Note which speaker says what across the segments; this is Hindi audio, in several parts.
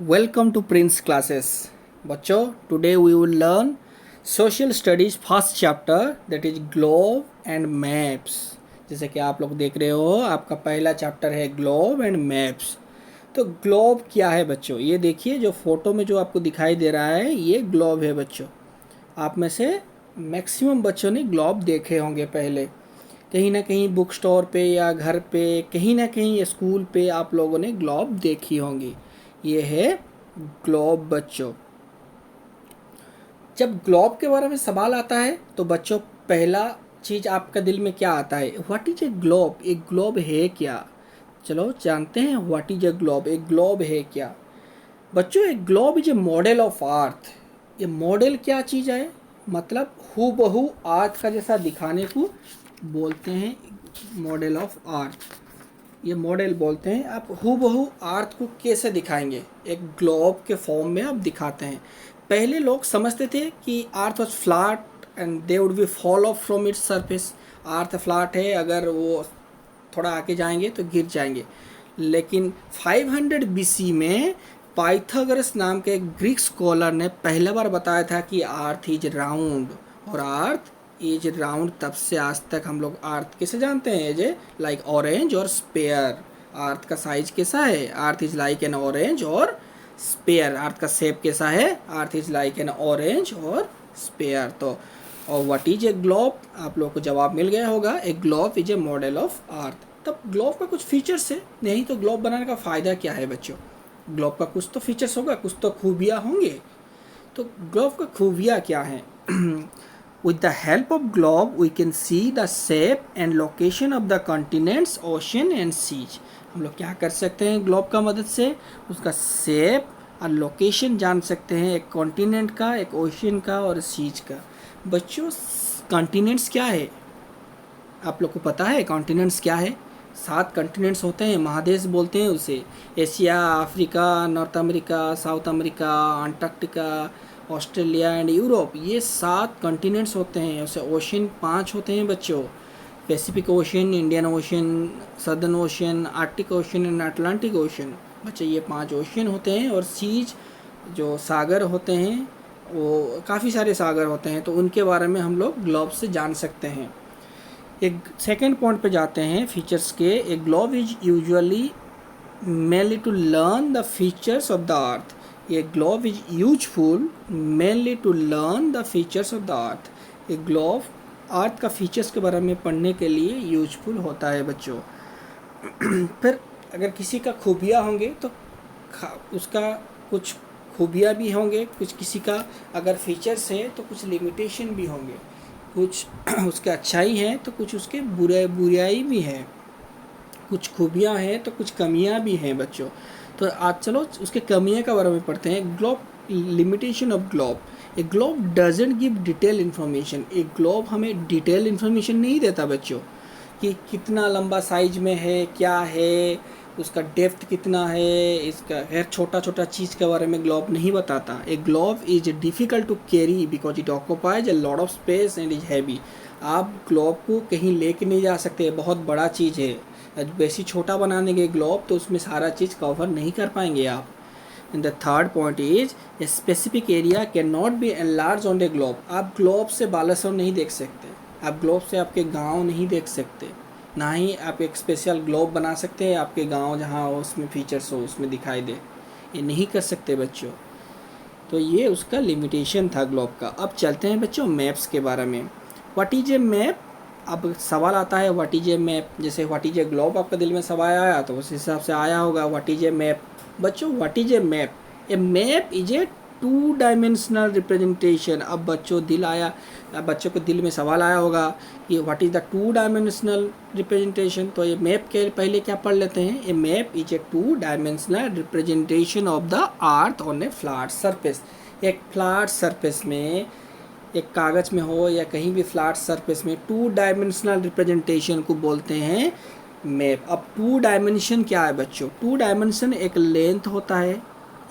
Speaker 1: Welcome to Prince classes. बच्चों, today we will learn social studies first chapter that is globe and maps. जैसे कि आप लोग देख रहे हो, आपका पहला चैप्टर है ग्लोब एंड मैप्स. तो ग्लोब क्या है बच्चों? ये देखिए, जो फोटो में जो आपको दिखाई दे रहा है ये ग्लोब है बच्चों. आप में से मैक्सिमम बच्चों ने ग्लोब देखे होंगे पहले, कहीं ना कहीं बुक स्टोर पे या घर पे, कहीं ना कहीं स्कूल पे आप लोगों ने ग्लोब देखी होंगी. ये है ग्लोब बच्चों. जब ग्लोब के बारे में सवाल आता है तो बच्चों पहला चीज़ आपका दिल में क्या आता है? What is a globe? एक ग्लोब है क्या? चलो जानते हैं व्हाट इज ए ग्लोब. एक ग्लोब है क्या बच्चों? एक globe is a model of अर्थ. ये मॉडल क्या चीज़ है? मतलब हु बहू अर्थ का जैसा दिखाने को बोलते हैं मॉडल ऑफ अर्थ. ये मॉडल बोलते हैं. आप हूबहू अर्थ को कैसे दिखाएंगे? एक ग्लोब के फॉर्म में आप दिखाते हैं. पहले लोग समझते थे कि अर्थ was flat and they would be fall of from its surface. Earth flat है, अगर वो थोड़ा आगे जाएंगे तो गिर जाएंगे. लेकिन 500 बीसी में पाइथागोरस नाम के एक ग्रीक स्कॉलर ने पहला बार बताया था कि अर्थ इज राउंड. और अर्थ इज राउंड. तब से आज तक हम लोग अर्थ कैसे जानते हैं? एज ए लाइक ऑरेंज और स्पेयर. अर्थ का साइज कैसा है? अर्थ इज लाइक एन ऑरेंज और स्पेयर. अर्थ का शेप कैसा है? अर्थ इज लाइक एन ऑरेंज और स्पेयर. तो और व्हाट इज ए ग्लोब? आप लोग को जवाब मिल गया होगा. ए globe is a model of अर्थ. तब ग्लोब का कुछ फीचर्स है. नहीं तो ग्लोब बनाने का फ़ायदा क्या है बच्चों? ग्लोब का कुछ तो फीचर्स होगा, कुछ तो खूबियाँ होंगे. तो ग्लोब का खूबियाँ क्या हैं? With the help of globe, we can see the shape and location of the continents, ocean and seas. हम लोग क्या कर सकते हैं ग्लोब का मदद से? उसका शेप और लोकेशन जान सकते हैं, एक कॉन्टिनेंट का, एक ओशियन का और सीज का. बच्चों कॉन्टिनेंट्स क्या है? आप लोग को पता है कॉन्टिनेंट्स क्या है? 7 कॉन्टिनेंट्स होते हैं, महादेश बोलते हैं उसे. Asia, Africa, north America, south America, Antarctica, Australia and Europe. ये 7 कॉन्टिनेंट्स होते हैं. उसे ओशन 5 होते हैं बच्चों. Pacific ocean, Indian ocean, southern ocean, Arctic ocean and Atlantic ocean. बच्चे ये 5 ओशन होते हैं. और सीज जो सागर होते हैं, वो काफ़ी सारे सागर होते हैं. तो उनके बारे में हम लोग ग्लोब से जान सकते हैं. एक सेकेंड पॉइंट पे जाते हैं फीचर्स के. A globe is usually mainly to learn the features of the earth. A globe is useful mainly to learn the features of the earth. A globe अर्थ का फीचर्स के बारे में पढ़ने के लिए यूजफुल होता है बच्चों. फिर अगर किसी का खूबियाँ होंगे तो उसका कुछ खूबियाँ भी होंगे, कुछ किसी का अगर फीचर्स है तो कुछ लिमिटेशन भी होंगे. कुछ उसके अच्छाई हैं तो कुछ उसके बुराई भी है. कुछ खूबियाँ हैं तो कुछ कमियाँ भी हैं बच्चों. तो आज चलो उसके कमियाँ के बारे में पढ़ते हैं. Globe, limitation of globe. A globe doesn't give detail information. एक ग्लोब हमें डिटेल इन्फॉर्मेशन नहीं देता बच्चों, कि कितना लंबा साइज में है, क्या है, उसका डेप्थ कितना है, इसका हर छोटा छोटा चीज़ के बारे में ग्लोब नहीं बताता. A globe is difficult to carry because it occupies a lot of space and is heavy. आप ग्लोब को कहीं लेके नहीं जा सकते, बहुत बड़ा चीज़ है. वैसी छोटा बनाने के ग्लोब तो उसमें सारा चीज़ कवर नहीं कर पाएंगे आप. And the third point is a specific area can not be enlarge on a globe. आप ग्लोब से बालासोर नहीं देख सकते, आप ग्लोब से आपके गांव नहीं देख सकते, ना ही आप एक स्पेशल ग्लोब बना सकते हैं आपके गांव जहां उसमें फीचर्स हो, उसमें दिखाई दे. ये नहीं कर सकते बच्चों. तो ये उसका लिमिटेशन था ग्लोब का. अब चलते हैं बच्चों मैप्स के बारे में. What is a map? अब सवाल आता है व्हाट इज ए मैप. जैसे व्हाट इज ए ग्लोब आपका दिल में सवाल आया तो उस हिसाब से आया होगा व्हाट इज ए मैप. बच्चों what is a map? A map is a 2 dimensional representation. अब बच्चों बच्चों को दिल में सवाल आया होगा कि what is the 2 dimensional representation. तो ये मैप के पहले क्या पढ़ लेते हैं. A map is a 2 dimensional representation of the earth on a flat surface. एक फ्लैट सरफेस में, एक कागज़ में हो या कहीं भी फ्लैट सरफेस में 2 डायमेंशनल रिप्रेजेंटेशन को बोलते हैं मैप. अब 2 डायमेंशन क्या है बच्चों? 2 डायमेंशन एक लेंथ होता है,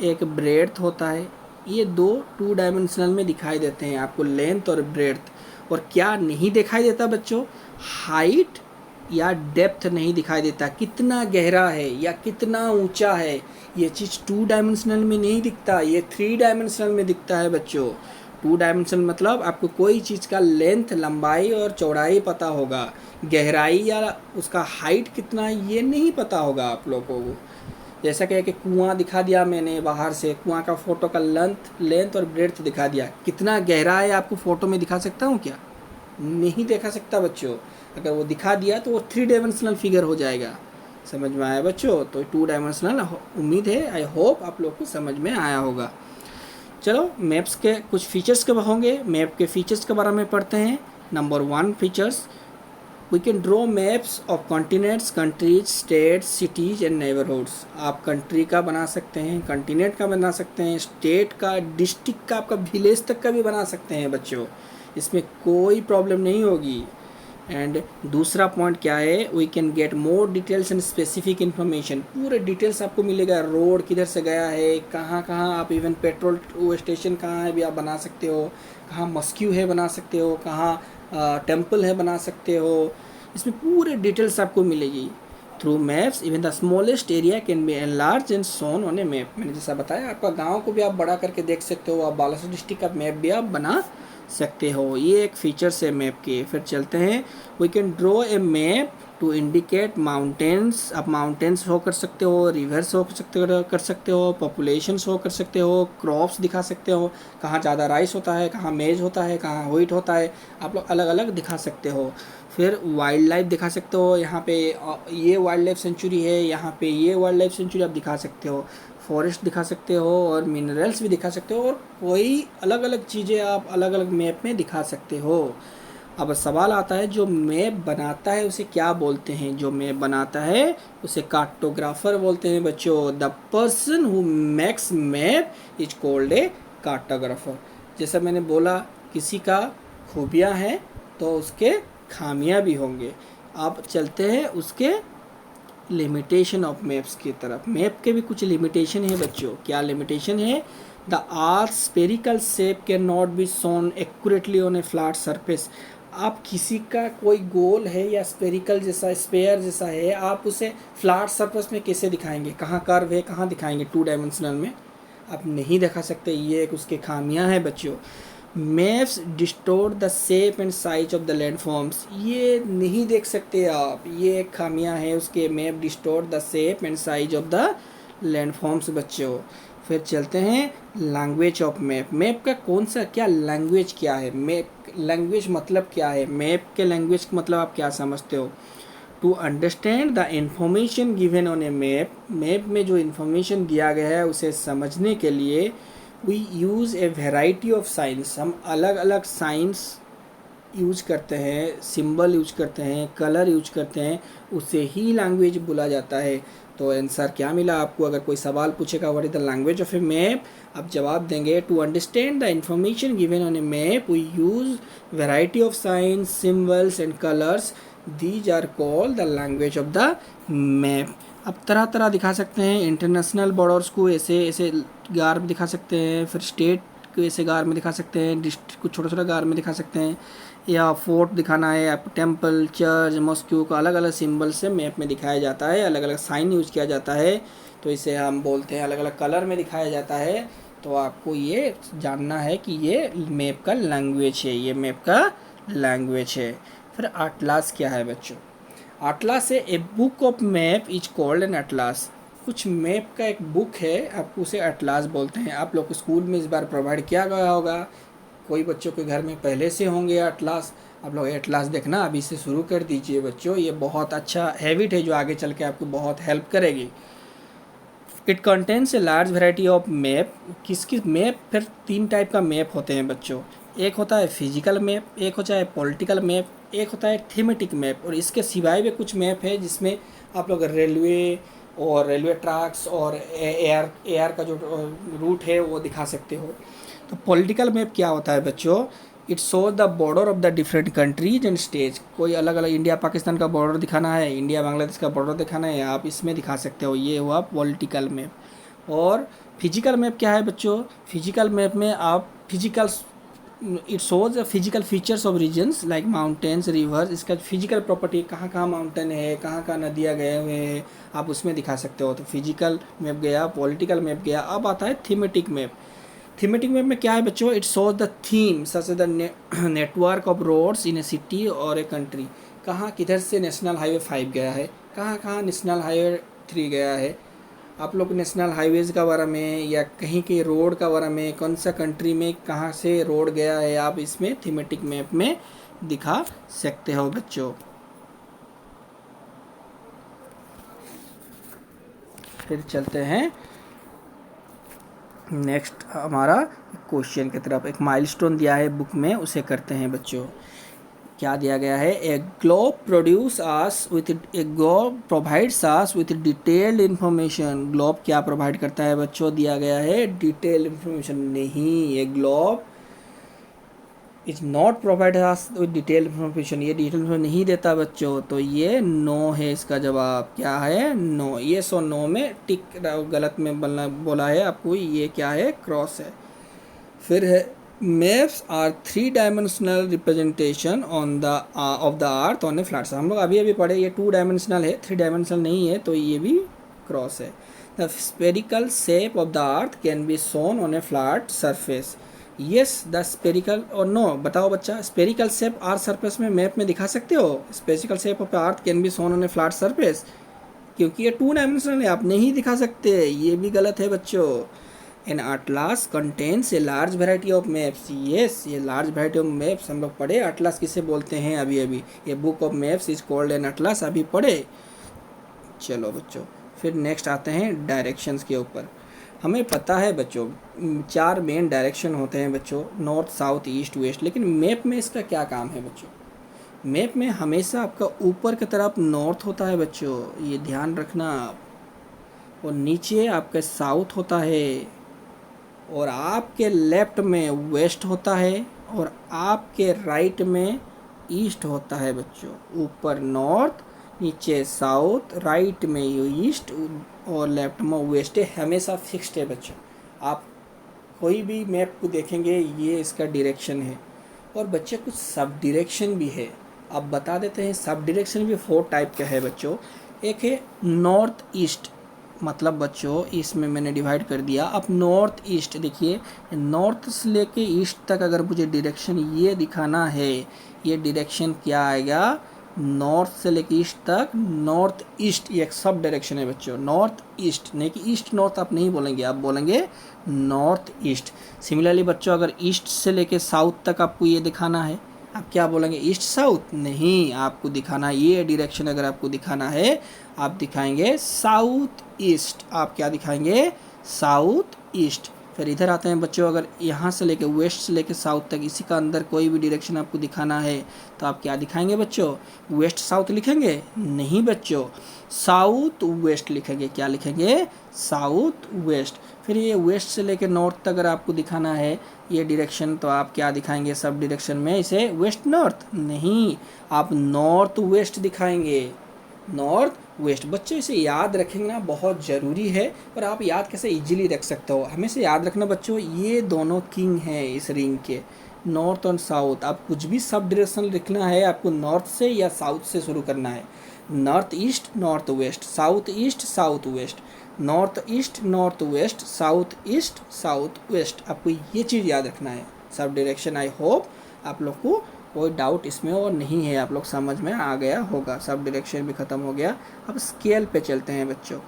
Speaker 1: एक ब्रेड्थ होता है. ये 2 डायमेंशनल में दिखाई देते हैं आपको, लेंथ और ब्रेड्थ. और क्या नहीं दिखाई देता बच्चों? हाइट या डेप्थ नहीं दिखाई देता, कितना गहरा है या कितना ऊंचा है, ये चीज़ 2 डायमेंशनल में नहीं दिखता, ये 3 डायमेंशनल में दिखता है बच्चों। 2 डायमेंशनल मतलब आपको कोई चीज़ का लेंथ, लंबाई और चौड़ाई पता होगा, गहराई या उसका हाइट कितना ये नहीं पता होगा आप लोगों को। जैसा कि कुआं दिखा दिया मैंने बाहर से, कुआं का फोटो का लेंथ और ब्रेड्थ दिखा दिया, कितना गहरा है आपको फोटो में दिखा सकता हूँ क्या? नहीं दिखा सकता बच्चों। अगर वो दिखा दिया तो वो 3 डायमेंशनल फिगर हो जाएगा। समझ में आया बच्चों? तो 2 डायमेंशनल उम्मीद है, आई होप आप लोग को समझ में आया होगा। चलो मैप्स के कुछ फीचर्स के होंगे, मैप के फीचर्स के बारे में पढ़ते हैं। Number 1 features, we can draw maps of continents, countries, states, cities and neighbourhoods. आप कंट्री का बना सकते हैं, कॉन्टिनेंट का बना सकते हैं, स्टेट का, डिस्ट्रिक्ट का, आपका विलेज तक का भी बना सकते हैं बच्चों, इसमें कोई प्रॉब्लम नहीं होगी। एंड दूसरा पॉइंट क्या है, we can get more details and specific information, पूरे डिटेल्स आपको मिलेगा, रोड किधर से गया है, कहाँ कहाँ, आप इवन पेट्रोल स्टेशन कहाँ है भी आप बना सकते हो, कहाँ मस्क्यू है बना सकते हो, कहाँ टेम्पल है बना सकते हो, इसमें पूरे डिटेल्स आपको मिलेगी। Through maps even the smallest area can be enlarge and shown on a map. मैंने जैसा बताया, आपका गांव को भी आप बड़ा करके देख सकते हो, आप बालासोर डिस्ट्रिक्ट का मैप भी आप बना सकते हो। ये एक फीचर्स है मैप के। फिर चलते हैं, we can draw a map to indicate mountains. आप माउंटेन्स शो कर सकते हो, रिवर्स शो कर सकते हो, पॉपुलेशन शो कर सकते हो, क्रॉप्स दिखा सकते हो, कहाँ ज़्यादा राइस होता है, कहाँ मेज होता है, कहाँ व्हीट होता है, आप लोग अलग अलग दिखा सकते हो। फिर वाइल्ड लाइफ दिखा सकते हो, यहाँ पे ये वाइल्ड लाइफ सेंचुरी है, यहाँ पे ये वाइल्ड लाइफ सेंचुरी आप दिखा सकते हो, फॉरेस्ट दिखा सकते हो और मिनरल्स भी दिखा सकते हो, और कोई अलग अलग चीज़ें आप अलग अलग मैप में दिखा सकते हो। अब सवाल आता है, जो मैप बनाता है उसे क्या बोलते हैं? जो मैप बनाता है उसे कार्टोग्राफर बोलते हैं बच्चों। The person who makes map is called a cartographer. जैसा मैंने बोला, किसी का खूबियाँ हैं तो उसके खामियां भी होंगे। अब चलते हैं उसके लिमिटेशन ऑफ मैप्स की तरफ। मैप के भी कुछ लिमिटेशन है बच्चों। क्या लिमिटेशन है? The arc spherical shape can not be shown accurately on a flat surface. आप किसी का कोई गोल है या स्पेरिकल जैसा, स्पेयर जैसा है, आप उसे फ्लैट सरफेस में कैसे दिखाएंगे? कहाँ कर्व है, कहाँ दिखाएंगे? 2 डायमेंशनल में आप नहीं दिखा सकते। ये एक उसके खामियां हैं बच्चों। Maps distort the shape and size of the landforms. ये नहीं देख सकते आप, ये एक खामियां है उसके। Map distort the shape and size of the landforms बच्चों। फिर चलते हैं लैंग्वेज ऑफ मैप। मैप का कौन सा, क्या लैंग्वेज क्या है? मैप लैंग्वेज मतलब क्या है? मैप के लैंग्वेज का मतलब आप क्या समझते हो? To understand the information given on a map. Map में जो इन्फॉर्मेशन दिया गया है उसे समझने के लिए we use a variety of signs. हम अलग अलग साइंस यूज करते हैं, सिंबल यूज करते हैं, कलर यूज करते हैं, उसे ही लैंग्वेज बोला जाता है। तो आंसर क्या मिला आपको? अगर कोई सवाल पूछेगा what is the language of a map, आप जवाब देंगे to understand the information given on a map we use variety of signs, symbols and colours, these are called the language of the map. अब तरह तरह दिखा सकते हैं। इंटरनेशनल बॉर्डर्स को ऐसे ऐसे गार में दिखा सकते हैं, फिर स्टेट को ऐसे गार में दिखा सकते हैं, डिस्ट्रिक्ट को छोटा छोटा गार में दिखा सकते हैं, या फोर्ट दिखाना है, आपको टेम्पल, चर्च, मॉस्क्यू को अलग अलग सिंबल से मैप में दिखाया जाता है, अलग अलग साइन यूज किया जाता है, तो इसे हम बोलते हैं अलग अलग कलर में दिखाया जाता है। तो आपको ये जानना है कि ये मैप का लैंग्वेज है, ये मैप का लैंग्वेज है। फिर एटलास क्या है बच्चों? एटलास है a book of map is called an atlas. कुछ मैप का एक बुक है, आपको उसे एटलास बोलते हैं। आप लोग को स्कूल में इस बार प्रोवाइड किया गया होगा, कोई बच्चों के घर में पहले से होंगे एटलास। आप लोग एटलास देखना अभी से शुरू कर दीजिए बच्चों, ये बहुत अच्छा हैबिट है जो आगे चल के आपको बहुत हेल्प करेगी। It contains a large variety of map. किस मैप? फिर 3 टाइप का मैप होते हैं बच्चों। एक होता है फिजिकल मैप, एक होता है पॉलिटिकल मैप, एक होता है थीमेटिक मैप। और इसके सिवाय भी कुछ मैप है जिसमें आप लोग रेलवे और रेलवे ट्रैक्स और एयर का जो रूट है वो दिखा सकते हो। तो पॉलिटिकल मैप क्या होता है बच्चों? It show the border of the different countries and states. कोई अलग अलग इंडिया पाकिस्तान का बॉर्डर दिखाना है, इंडिया बांग्लादेश का बॉर्डर दिखाना है, आप इसमें दिखा सकते हो। ये हुआ पॉलिटिकल मैप। और फिजिकल मैप क्या है बच्चों? फिजिकल मैप में आप physical it shows physical features of regions like mountains rivers, इसका फिजिकल प्रॉपर्टी कहाँ कहाँ माउंटेन है, कहाँ कहाँ नदियाँ गए हुए हैं, आप उसमें दिखा सकते हो। तो फिजिकल मैप गया, पॉलिटिकल मैप गया, अब आता है थीमेटिक मैप। थीमेटिक मैप में क्या है बच्चों, it shows the theme such the network of roads in a city और ए कंट्री। कहाँ किधर से नेशनल हाईवे 5 गया है, कहाँ कहाँ नेशनल हाईवे 3 गया है, आप लोग नेशनल हाईवेज़ का बारे में या कहीं के रोड का बारे में, कौन सा कंट्री में कहाँ से रोड गया है, आप इसमें थीमेटिक मैप में दिखा सकते हो बच्चों। फिर चलते हैं नेक्स्ट हमारा क्वेश्चन की तरफ। एक माइलस्टोन दिया है बुक में, उसे करते हैं बच्चों। क्या दिया गया है, a globe produce us with a globe provides us with detailed information. Globe क्या प्रोवाइड करता है बच्चों, दिया गया है डिटेल्ड इन्फॉर्मेशन। नहीं, ये globe is not provide us with detailed information, ये डिटेल इन्फॉर्मेशन नहीं देता बच्चों। तो ये नो है इसका जवाब। क्या है, नो। ये सो नो में टिक गलत में बोला है आपको, ये क्या है, क्रॉस है। फिर है maps are 3 dimensional representation on the of the earth on a flat. हम लोग अभी अभी पढ़े, ये 2 डायमेंशनल है, 3 डायमेंशनल नहीं है, तो ये भी क्रॉस है। The spherical shape of the earth can be shown on a flat surface. Yes, the spherical और नो, बताओ बच्चा, स्पेरिकल शेप अर्थ सरफेस में मैप में दिखा सकते हो? Spherical shape of earth can be shown on a flat surface, क्योंकि ये 2 डायमेंशनल है, आप नहीं दिखा सकते, ये भी गलत है बच्चों। An atlas contains a large variety of maps. Yes, ये लार्ज वेराइटी ऑफ मैप्स हम लोग पढ़े। अटलास किसे बोलते हैं अभी अभी, ये book of maps is called an Atlas, अभी पढ़े। चलो बच्चों, फिर नेक्स्ट आते हैं डायरेक्शंस के ऊपर। हमें पता है बच्चों 4 मेन डायरेक्शन होते हैं बच्चों, नॉर्थ साउथ ईस्ट वेस्ट। लेकिन मैप में इसका क्या काम है बच्चों, मैप में हमेशा आपका ऊपर की तरफ नॉर्थ होता है बच्चों, ये ध्यान रखना, और नीचे आपका साउथ होता है, और आपके लेफ्ट में वेस्ट होता है, और आपके राइट में ईस्ट होता है बच्चों। ऊपर नॉर्थ, नीचे साउथ, राइट में ईस्ट और लेफ्ट में वेस्ट है, हमेशा फिक्स्ड है बच्चों। आप कोई भी मैप को देखेंगे ये इसका डायरेक्शन है। और बच्चे कुछ सब डायरेक्शन भी है, अब बता देते हैं। सब डायरेक्शन भी 4 टाइप का है बच्चों। एक है नॉर्थ ईस्ट, मतलब बच्चों इसमें मैंने डिवाइड कर दिया। अब नॉर्थ ईस्ट देखिए, नॉर्थ से लेके ईस्ट तक अगर मुझे डायरेक्शन ये दिखाना है, ये डायरेक्शन क्या आएगा, नॉर्थ से लेके ईस्ट तक नॉर्थ ईस्ट, ये एक सब डायरेक्शन है बच्चों। नॉर्थ ईस्ट, नहीं कि ईस्ट नॉर्थ आप नहीं बोलेंगे, आप बोलेंगे नॉर्थ ईस्ट। सिमिलरली बच्चों अगर ईस्ट से लेके साउथ तक आपको ये दिखाना है, आप क्या बोलेंगे, ईस्ट साउथ? नहीं, आपको दिखाना ये डायरेक्शन अगर आपको दिखाना है, आप दिखाएंगे साउथ ईस्ट। आप क्या दिखाएंगे, साउथ ईस्ट। फिर इधर आते हैं बच्चों, अगर यहाँ से लेके वेस्ट से लेके साउथ तक इसी का अंदर कोई भी डायरेक्शन आपको दिखाना है, तो आप क्या दिखाएंगे बच्चों, वेस्ट साउथ लिखेंगे? नहीं बच्चों, साउथ वेस्ट लिखेंगे। क्या लिखेंगे, साउथ वेस्ट। फिर ये वेस्ट से लेके नॉर्थ तक अगर आपको दिखाना है ये डायरेक्शन, तो आप क्या दिखाएंगे सब डायरेक्शन में, इसे वेस्ट नॉर्थ? नहीं, आप नॉर्थ वेस्ट दिखाएंगे, नॉर्थ वेस्ट। बच्चों इसे याद रखेंगे ना, बहुत ज़रूरी है। और आप याद कैसे इजीली रख सकते हो, हमेशा याद रखना बच्चों, ये दोनों किंग हैं इस रिंग के, नॉर्थ और साउथ। आप कुछ भी सब डायरेक्शन लिखना है, आपको नॉर्थ से या साउथ से शुरू करना है। North east, north west, south east, south waste, north east, north west, south east, south waste. आपको ये चीज़ याद रखना है सब डायरेक्शन। आई होप आप लोग को कोई डाउट इसमें और नहीं है, आप लोग समझ में आ गया होगा। सब डायरेक्शन भी ख़त्म हो गया। अब स्केल पे चलते हैं बच्चों।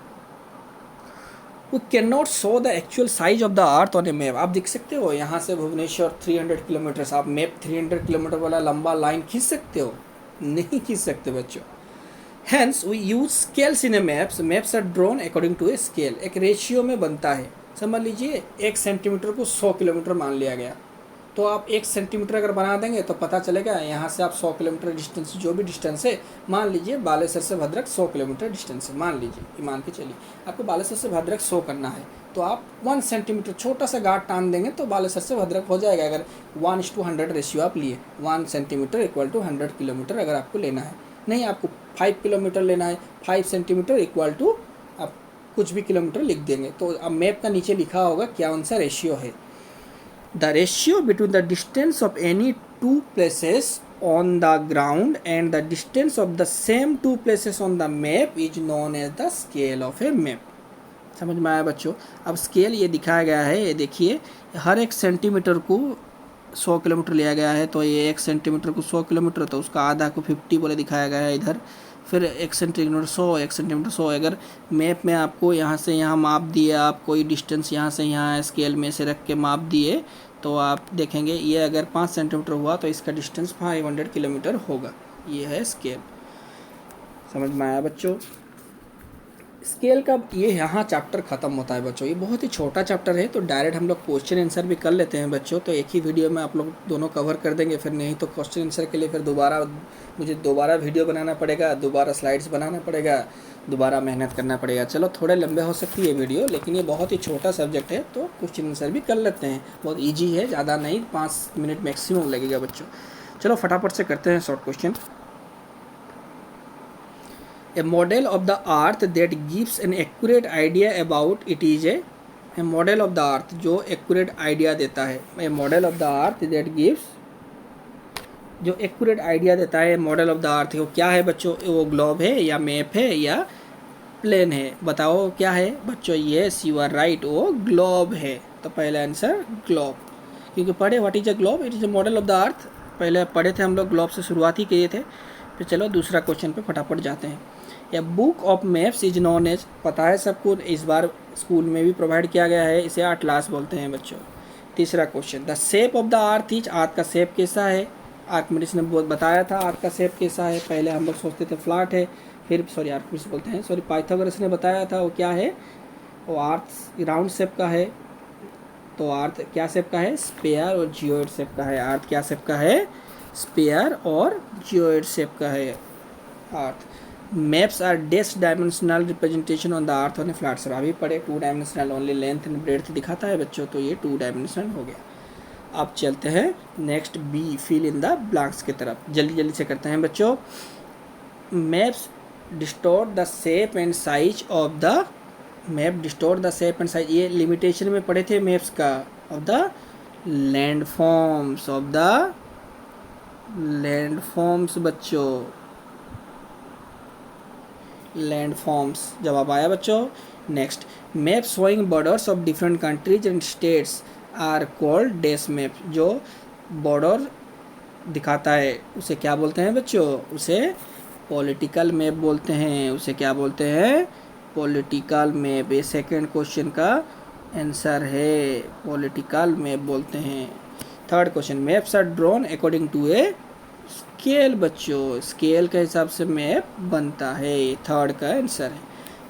Speaker 1: We can not show the actual size of the earth on a map. आप देख सकते हो यहाँ से भुवनेश्वर 300 किलोमीटर, आप मैप 300 किलोमीटर वाला लंबा लाइन खींच सकते हो? नहीं खींच सकते बच्चों। Hence we use scales in a maps. Maps are drawn according to a scale, एक रेशियो में बनता है। समझ लीजिए 1 सेंटीमीटर को 100 किलोमीटर मान लिया गया, तो आप 1 सेंटीमीटर अगर बना देंगे तो पता चलेगा यहाँ से आप 100 किलोमीटर डिस्टेंस, जो भी डिस्टेंस है, मान लीजिए बालेश्वर से भद्रक 100 किलोमीटर डिस्टेंस है, मान लीजिए, मान के चलिए आपको बालेश्वर से भद्रक 100 करना है, तो आप 1 सेंटीमीटर छोटा सा गाँठ टान देंगे तो बालेश्वर से भद्रक हो जाएगा। अगर 1:100 रेशियो आप लिए, 1 सेंटीमीटर इक्वल टू 100 किलोमीटर अगर आपको लेना है। नहीं, आपको 5 किलोमीटर लेना है, 5 सेंटीमीटर इक्वल टू आप कुछ भी किलोमीटर लिख देंगे। तो अब मैप का नीचे लिखा होगा क्या उनसा रेशियो है। The ratio between the distance of any two places on the ground and the distance of the same two places on the map is known as the scale of a map. समझ में आया बच्चों। अब स्केल ये दिखाया गया है, ये देखिए हर एक सेंटीमीटर को 100 किलोमीटर लिया गया है, तो ये 1 सेंटीमीटर को 100 किलोमीटर, तो उसका आधा को 50 बोले दिखाया गया है इधर। फिर 1 सेंटीमीटर 100, 1 सेंटीमीटर 100। अगर मैप में आपको यहाँ से यहाँ माप दिए, आप कोई डिस्टेंस यहाँ से यहाँ स्केल में से रख के माप दिए, तो आप देखेंगे ये अगर 5 सेंटीमीटर हुआ तो इसका डिस्टेंस 500 किलोमीटर होगा। ये है स्केल। समझ में आया बच्चों। स्केल का ये यहाँ चैप्टर ख़त्म होता है बच्चों। ये बहुत ही छोटा चैप्टर है, तो डायरेक्ट हम लोग क्वेश्चन आंसर भी कर लेते हैं बच्चों। तो एक ही वीडियो में आप लोग दोनों कवर कर देंगे, फिर नहीं तो क्वेश्चन आंसर के लिए फिर मुझे दोबारा वीडियो बनाना पड़ेगा, दोबारा स्लाइड्स बनाना पड़ेगा, दोबारा मेहनत करना पड़ेगा। चलो थोड़े लंबे हो सकती है वीडियो, लेकिन ये बहुत ही छोटा सब्जेक्ट है, तो क्वेश्चन आंसर भी कर लेते हैं। बहुत ईजी है, ज़्यादा नहीं, 5 मिनट मैक्सिमम लगेगा बच्चों। चलो फटाफट से करते हैं short question. A model of the earth that gives an accurate idea about it is a model of the earth जो accurate idea देता है। A model of the earth that gives जो accurate idea देता है model of the earth, वो क्या है बच्चों? वो ग्लोब है या मैप है या प्लेन है? बताओ क्या है बच्चों? यस यू आर राइट, वो ग्लोब है। तो पहला आंसर ग्लोब, क्योंकि पढ़े what is a globe, it is a model of the अर्थ। पहले पढ़े थे हम लोग, ग्लोब से शुरुआत ही किए थे। फिर चलो दूसरा क्वेश्चन पे फटाफट जाते हैं। या book of maps is known as, पता है सबको, इस बार स्कूल में भी प्रोवाइड किया गया है, इसे अटलास बोलते हैं बच्चों। तीसरा question, the shape of the earth is, earth का शेप कैसा है? आर्किमिडीज ने बताया था अर्थ का शेप कैसा है। पहले हम लोग सोचते थे फ्लैट है, फिर आर्किमिडीज बोलते हैं, पाइथागोरस ने बताया था वो क्या है, वो अर्थ राउंड शेप का है। तो अर्थ क्या शेप का है? स्फीयर और जियोइड शेप का है। अर्थ क्या शेप का है? स्फीयर और जियोइड शेप का है earth. Maps are desk dimensional representation on the earth on a flat surface. अभी पढ़े 2 dimensional, only length and breadth दिखाता है बच्चों, तो ये 2 डायमेंशनल हो गया। अब चलते हैं next B, fill in the blanks की तरफ। जल्दी जल्दी से करते हैं बच्चों। Maps distort the shape and size of the map, distort the shape and size, ये लिमिटेशन में पढ़े थे मैप्स का, of the land forms, of the land forms बच्चों, लैंड फॉर्म्स। जवाब आया बच्चों। Next, map showing borders of different countries and states are called dash map, जो बॉर्डर दिखाता है उसे क्या बोलते हैं बच्चों? उसे पॉलिटिकल मैप बोलते हैं। उसे क्या बोलते हैं? Political map. ये सेकंड क्वेश्चन का आंसर है, पॉलिटिकल मैप बोलते हैं। Third question, maps are drawn according to a scale बच्चों, स्केल के हिसाब से मैप बनता है, ये थर्ड का आंसर है।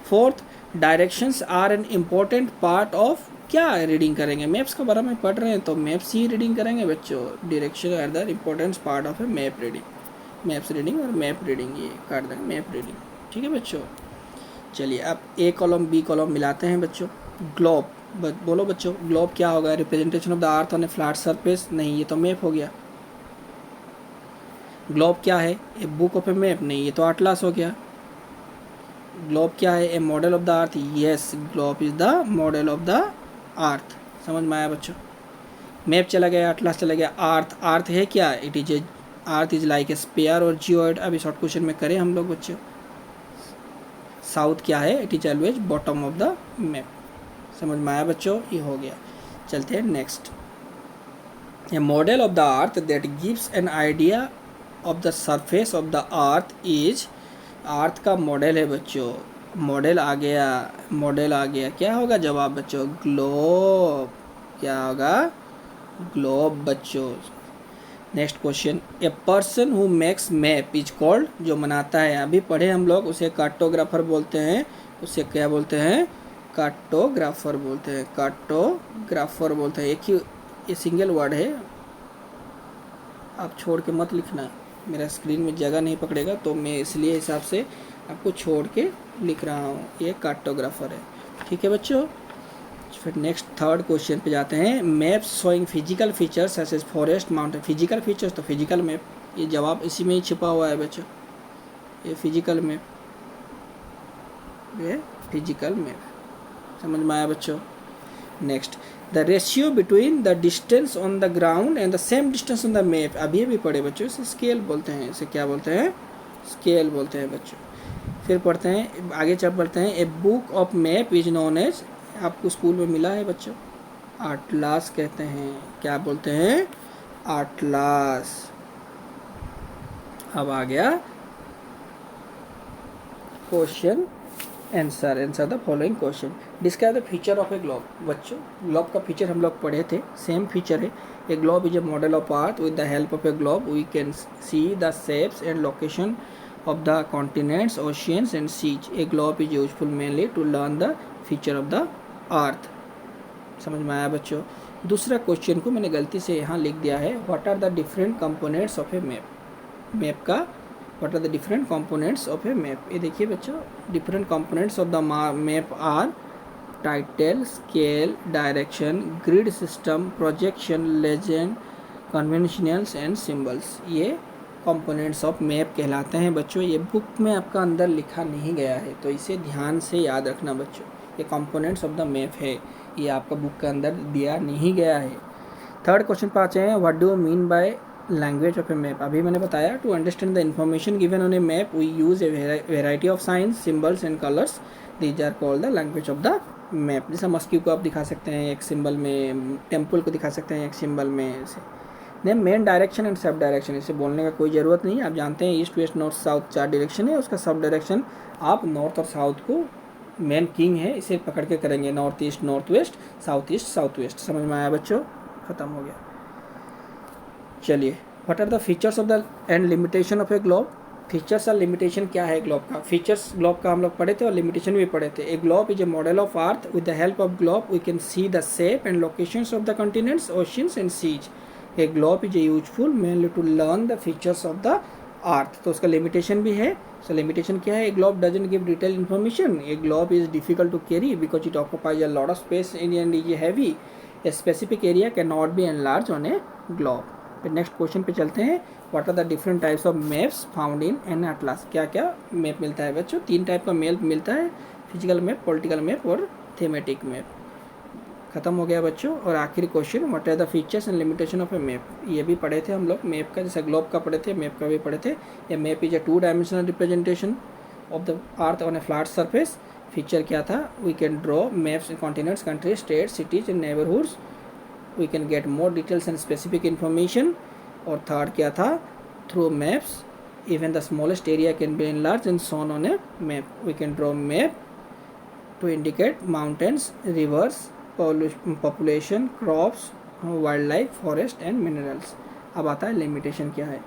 Speaker 1: Fourth, directions are an important part of, क्या रीडिंग करेंगे? मैप्स के बारे में पढ़ रहे हैं तो मैप्स ही रीडिंग करेंगे बच्चों। Direction are the important part of a map reading, maps reading और मैप रीडिंग, ये काट देंगे मैप रीडिंग। ठीक है बच्चों। चलिए अब ए कॉलम बी कॉलम मिलाते हैं बच्चों। ग्लोब, बोलो बच्चों ग्लोब क्या होगा? Representation of the earth on a flat surface, नहीं ये तो मैप हो गया। ग्लोब क्या है? A book of a map, नहीं ये तो अटलास हो गया। ग्लोब क्या है? A model of the earth, yes globe is the model of the earth. समझ में आया बच्चों। मैप चला गया, अटलास चला गया। अर्थ, अर्थ है क्या? It is a, earth is like a sphere और जियोइड। अभी शॉर्ट क्वेश्चन में करें हम लोग बच्चों। साउथ क्या है? It is always bottom of the map. समझ में आया बच्चों, ये हो गया। चलते हैं next. A model of the earth that gives an idea of the surface of the earth is, earth का मॉडल है बच्चों, मॉडल आ गया, मॉडल आ गया, क्या होगा जवाब बच्चों? ग्लोब। क्या होगा? ग्लोब बच्चों। Next question, a person who makes map is called, जो बनाता है, अभी पढ़े हम लोग, उसे कार्टोग्राफर बोलते हैं। उसे क्या बोलते हैं? कार्टोग्राफर बोलते हैं, कार्टोग्राफर बोलते हैं। एक ही ये सिंगल वर्ड है, आप छोड़ के मत लिखना, मेरा स्क्रीन में जगह नहीं पकड़ेगा, तो मैं इसलिए हिसाब से आपको छोड़ के लिख रहा हूँ। ये कार्टोग्राफर है। ठीक है बच्चों। फिर नेक्स्ट थर्ड क्वेश्चन पे जाते हैं। Map showing physical features such as forest mountain, physical features, तो फिजिकल मैप, ये जवाब इसी में ही छिपा हुआ है बच्चों। ये फिजिकल मैप, ये फिजिकल मैप। समझ में आया बच्चों। Next, the ratio between the distance on the ground and the same distance on the map. अभी भी पढ़े बच्चों, इसे स्केल बोलते हैं। इसे क्या बोलते हैं? स्केल बोलते हैं बच्चों। फिर पढ़ते हैं, आगे चल पढ़ते हैं। A book of map is known as, आपको स्कूल में मिला है बच्चों, आटलास कहते हैं। क्या बोलते हैं? आटलास। अब आ गया question answer the following question. Describe the feature of a globe. बच्चों, ग्लोब का फीचर हम लोग पढ़े थे, सेम फीचर है। A globe is a model of earth. With the help of a globe we can see the shapes and location of the continents, oceans and seas. A globe is useful mainly to learn the feature of the earth. समझ में आया बच्चों? दूसरा क्वेश्चन को मैंने गलती से यहाँ लिख दिया है। What are the different components of a map. Map का what are the different components of a map. ये देखिए बच्चों, different components of the map are title, scale, direction, grid system, projection, legend, conventionals and symbols. ये कंपोनेंट्स ऑफ मैप कहलाते हैं बच्चों। ये बुक में आपका अंदर लिखा नहीं गया है, तो इसे ध्यान से याद रखना बच्चों। ये कंपोनेंट्स ऑफ द मैप है, ये आपका बुक के अंदर दिया नहीं गया है। थर्ड क्वेश्चन पर आते हैं, what do you mean by language of a map. अभी मैंने बताया, to understand the information given on a map we use a variety of signs, symbols and colours. These are called the language of the map. जैसे मस्क्यू को आप दिखा सकते हैं एक सिंबल में, टेम्पल को दिखा सकते हैं एक सिंबल में। Then main direction and sub direction, इसे बोलने का कोई ज़रूरत नहीं। आप जानते हैं east west north south 4 direction है, उसका सब डायरेक्शन आप नॉर्थ और साउथ को मेन किंग है, इसे पकड़ के करेंगे। North east north west, south east south west. समझ में आया बच्चों? ख़त्म हो गया। चलिए, what are the features of the and limitation of a globe. Features और लिमिटेशन क्या है ग्लोब का? फीचर्स ग्लोब का हम लोग पढ़े थे और लिमिटेशन भी पढ़े थे। A globe is a model of earth. With the help of globe we can see the shape and locations of the continents, oceans and seas. A globe is a useful mainly to learn the features of the earth. तो उसका लिमिटेशन भी है। सो लिमिटेशन क्या है? A globe doesn't give detail information. A globe is difficult to carry because it occupies a lot of space and is heavy. A specific area can not be enlarge on a globe. फिर नेक्स्ट क्वेश्चन पे चलते हैं। What are the different types of maps found in an atlas. क्या क्या मैप मिलता है बच्चों? 3 टाइप का मैप मिलता है, फिजिकल मैप, पॉलिटिकल मैप और थीमेटिक मैप। खत्म हो गया बच्चों। और आखिरी question, what are the features and limitation of a map. ये भी पढ़े थे हम लोग मैप का, जैसे ग्लोब का पढ़े थे, मैप का भी पढ़े थे। A map is a 2 dimensional representation of the earth on a flat surface. Feature क्या था? We can draw maps in continents, countries, states, cities and neighbourhoods. We can get more details and specific information. और थर्ड क्या था? Through maps even the smallest area can be enlarge and shown on a map. We can draw map to indicate mountains, rivers, population, crops, wild life, forest and minerals. अब आता है लिमिटेशन क्या है।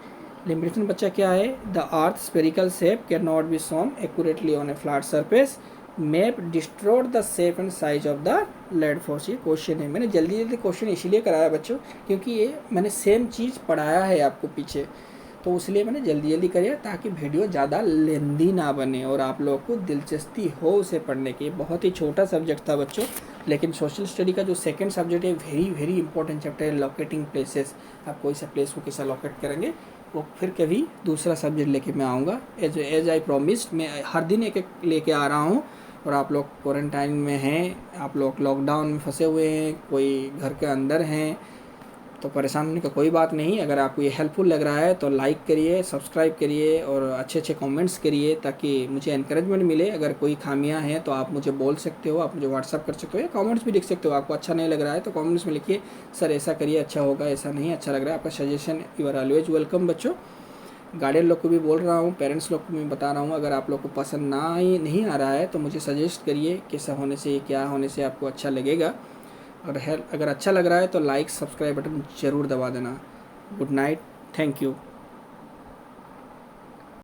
Speaker 1: लिमिटेशन बच्चा क्या है? The earth spherical shape can not be shown accurately on a flat surface. Map destroyed the shape and size of the land force. ये क्वेश्चन है, मैंने जल्दी जल्दी क्वेश्चन इसीलिए कराया बच्चों क्योंकि ये मैंने सेम चीज़ पढ़ाया है आपको पीछे, तो इसलिए मैंने जल्दी जल्दी करिए ताकि वीडियो ज़्यादा लेंदी ना बने और आप लोगों को दिलचस्पी हो उसे पढ़ने की। बहुत ही छोटा सब्जेक्ट था बच्चों, लेकिन सोशल स्टडी का जो सेकंड सब्जेक्ट है वेरी वेरी इंपॉर्टेंट चैप्टर है, लोकेटिंग प्लेसेस। आप कोई सा प्लेस को कैसा लोकेट करेंगे वो फिर कभी दूसरा सब्जेक्ट लेके मैं आऊँगा। एज आई प्रॉमिस्ड, मैं हर दिन एक एक लेके आ रहा हूँ। और आप लोग क्वारंटाइन में हैं, आप लोग लॉकडाउन में फंसे हुए हैं, कोई घर के अंदर हैं, तो परेशान होने का कोई बात नहीं। अगर आपको ये हेल्पफुल लग रहा है तो लाइक करिए, सब्सक्राइब करिए और अच्छे अच्छे कमेंट्स करिए ताकि मुझे एनकरेजमेंट मिले। अगर कोई खामियां हैं तो आप मुझे बोल सकते हो, आप मुझे व्हाट्सअप कर सकते हो या कमेंट्स भी लिख सकते हो। आपको अच्छा नहीं लग रहा है तो कमेंट्स में लिखिए, सर ऐसा करिए अच्छा होगा, ऐसा नहीं अच्छा लग रहा है। आपका suggestion you are always welcome बच्चों। गार्डियन लोग को भी बोल रहा हूँ, पेरेंट्स लोग को भी बता रहा हूँ, अगर आप लोग को पसंद नहीं आ रहा है तो मुझे सजेस्ट करिए कैसा होने से, क्या होने से आपको अच्छा लगेगा। और अगर अच्छा लग रहा है तो लाइक सब्सक्राइब बटन ज़रूर दबा देना। Good night, thank you.